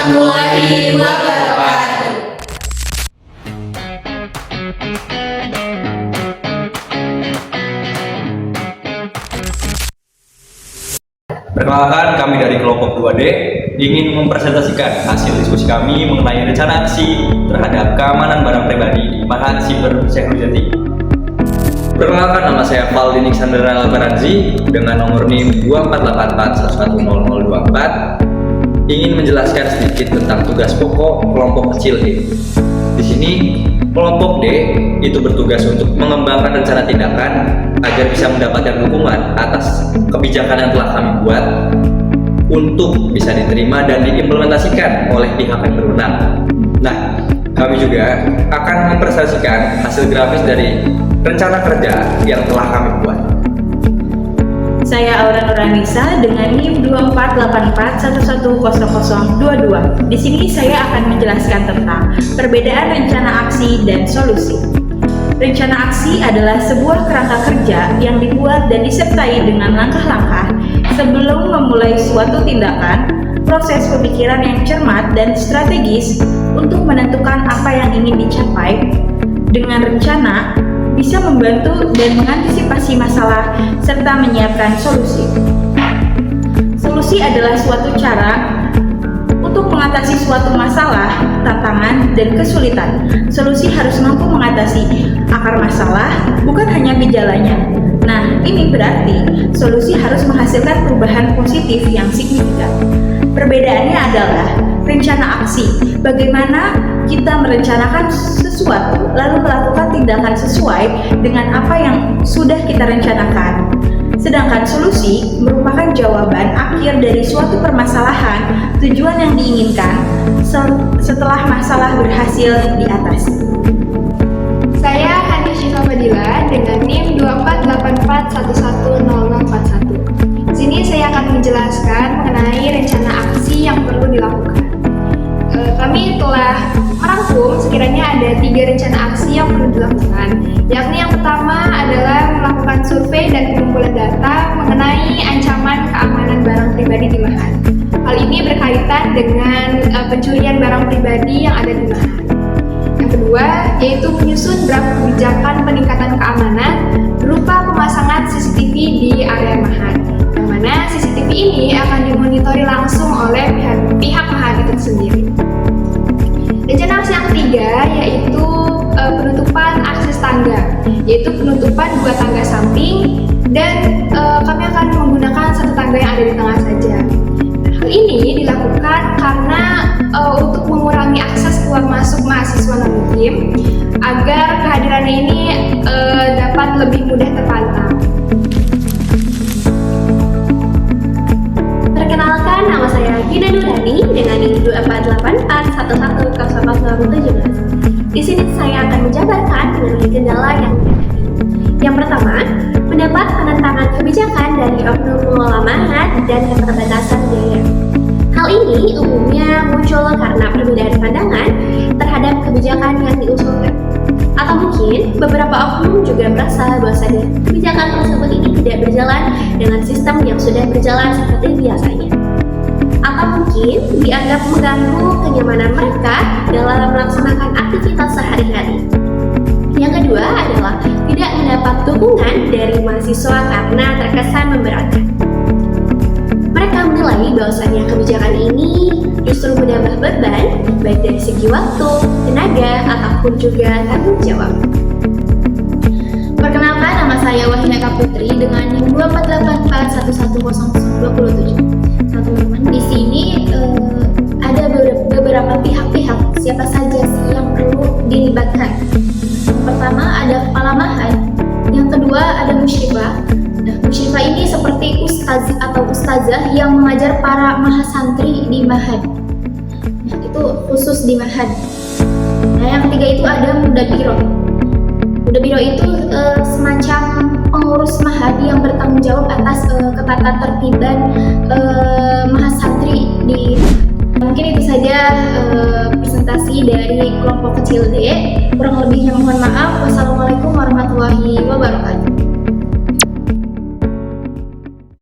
warahmatullahi wabarakatuh. Perkenalkan, kami dari kelompok 2D ingin mempresentasikan hasil diskusi kami mengenai rencana aksi terhadap keamanan barang pribadi di Mahat Siber Syekhul Jati. Perkenalkan, nama saya Valdini Sandra Albaranzi dengan nomor NIM 2484110024. Ingin menjelaskan sedikit tentang tugas pokok kelompok kecil D. Di sini, kelompok D itu bertugas untuk mengembangkan rencana tindakan agar bisa mendapatkan hukuman atas kebijakan yang telah kami buat untuk bisa diterima dan diimplementasikan oleh pihak yang berwenang. Nah, kami juga akan mempresentasikan hasil grafis dari rencana kerja yang telah kami buat. Saya Aura Nuranisa dengan NIM 2484110022. Di sini saya akan menjelaskan tentang perbedaan rencana aksi dan solusi. Rencana aksi adalah sebuah kerangka kerja yang dibuat dan disertai dengan langkah-langkah sebelum memulai suatu tindakan, proses pemikiran yang cermat dan strategis untuk menentukan apa yang ingin dicapai. Dengan rencana, bisa membantu dan mengantisipasi masalah serta menyiapkan solusi. Solusi adalah suatu cara untuk mengatasi suatu masalah, tantangan, dan kesulitan. Solusi harus mampu mengatasi akar masalah, bukan hanya gejalanya. Nah, ini berarti solusi harus menghasilkan perubahan positif yang signifikan. Perbedaannya adalah rencana aksi. Bagaimana kita merencanakan sesuatu lalu melakukan tindakan sesuai dengan apa yang sudah kita rencanakan. Sedangkan solusi merupakan jawaban akhir dari suatu permasalahan, tujuan yang diinginkan setelah masalah berhasil diatasi. Saya Hani Syifa Fadila dengan NIM 2484110041. Di sini saya akan menjelaskan mengenai rencana aksi yang perlu dilakukan. Kami telah merangkum sekiranya ada 3 rencana aksi yang perlu dilakukan, yakni yang pertama adalah melakukan survei dan pengumpulan data mengenai ancaman keamanan barang pribadi di Mahat. Hal ini berkaitan dengan pencurian barang pribadi yang ada di Mahat. Yang kedua, yaitu menyusun draft kebijakan peningkatan keamanan berupa pemasangan CCTV di area Mahat, yang mana CCTV ini akan dimonitori langsung oleh pihak Mahat itu sendiri. Rencana aksi yang ketiga yaitu penutupan akses tangga, yaitu penutupan 2 tangga samping dan kami akan menggunakan 1 tangga yang ada di tengah saja. Hal ini dilakukan karena untuk mengurangi akses keluar masuk mahasiswa non-mukim agar kehadirannya ini dapat lebih mudah terpantau. Perkenalkan, nama saya Gina Nurani dengan NIM 2484110017. Di sini saya akan menjabarkan mengenai kendala yang dihadapi. Yang pertama, mendapat penentangan kebijakan dari oknum pengelola Mahat dan keterbatasan biaya. Hal ini umumnya muncul karena perbedaan pandangan terhadap kebijakan yang diusulkan. Atau mungkin beberapa oknum juga merasa bahwa kebijakan tersebut ini tidak berjalan dengan sistem yang sudah berjalan seperti biasanya. Atau mungkin dianggap mengganggu kenyamanan mereka dalam melaksanakan aktivitas sehari-hari. Yang kedua adalah tidak mendapat dukungan dari mahasiswa karena terkesan memberatkan. Mereka menilai bahwasannya kebijakan ini justru menambah beban, baik dari segi waktu, tenaga, ataupun juga tanggung jawab. Perkenalkan, nama saya Wahina Kaputri dengan NIM 2484110027. Nah, teman-teman, di sini ada beberapa pihak-pihak, siapa saja sih yang perlu dilibatkan. Yang pertama ada kepala Mahat, yang kedua ada musyrifah. Nah, musyrifah ini seperti ustaz atau ustazah yang mengajar para mahasantri di Mahat. Nah, itu khusus di Mahat. Nah, yang ketiga itu ada mudabiro. Mudabiro itu semacam pengurus Mahat yang bertanggung jawab atas ketatatertiban mahasantri di Mahat. Mungkin itu saja presentasi dari kelompok kecil D. Kurang lebihnya mohon maaf. Wassalamualaikum warahmatullahi wabarakatuh.